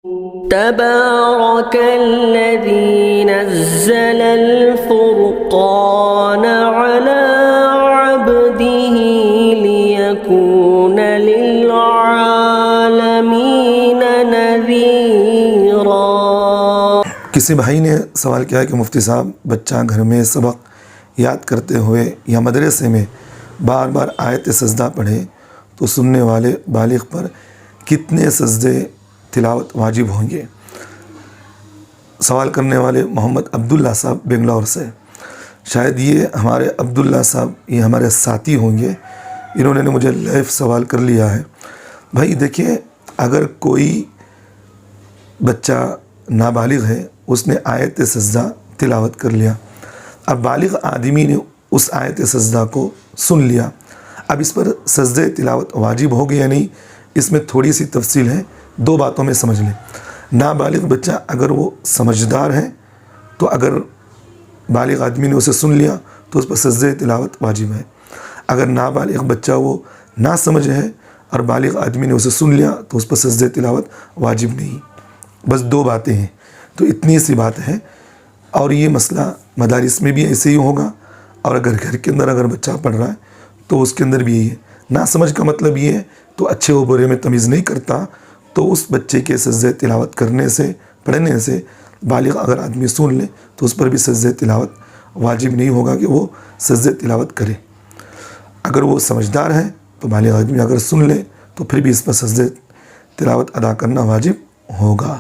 تبارك الذي نزل الفرقان على عبده ليكون للعالمين نذيرا۔ کسی بھائی نے سوال کیا کہ مفتی صاحب بچہ گھر میں سبق یاد کرتے ہوئے یا مدرسے میں بار بار آیت سجدہ پڑھے تو سننے والے بالغ پر کتنے سجدے تلاوت واجب ہوں گے؟ سوال کرنے والے محمد عبداللہ صاحب بنگلور سے۔ شاید یہ ہمارے عبداللہ صاحب یہ ہمارے ساتھی ہوں گے، انہوں نے مجھے لائیو سوال کر لیا ہے۔ بھائی دیکھیں، اگر کوئی بچہ نابالغ ہے، اس نے آیت سجدہ تلاوت کر لیا، اب بالغ آدمی نے اس آیت سجدہ کو سن لیا، اب اس پر سجدہ تلاوت واجب ہو گیا یا نہیں، اس میں تھوڑی سی تفصیل ہے، دو باتوں میں سمجھ لیں۔ نابالغ بچہ اگر وہ سمجھدار ہے تو اگر بالغ آدمی نے اسے سن لیا تو اس پر سجدہ تلاوت واجب ہے۔ اگر نابالغ بچہ وہ نا سمجھ ہے اور بالغ آدمی نے اسے سن لیا تو اس پر سجدہ تلاوت واجب نہیں۔ بس دو باتیں ہیں، تو اتنی سی بات ہے، اور یہ مسئلہ مدارس میں بھی ایسے ہی ہوگا، اور اگر گھر کے اندر اگر بچہ پڑھ رہا ہے تو اس کے اندر بھی یہی ہے۔ نا سمجھ کا مطلب یہ ہے تو اچھے و برے میں تمیز نہیں کرتا، تو اس بچے کے سجدہ تلاوت کرنے سے پڑھنے سے بالغ اگر آدمی سن لے تو اس پر بھی سجدہ تلاوت واجب نہیں ہوگا کہ وہ سجدہ تلاوت کرے۔ اگر وہ سمجھدار ہے تو بالغ آدمی اگر سن لے تو پھر بھی اس پر سجدہ تلاوت ادا کرنا واجب ہوگا۔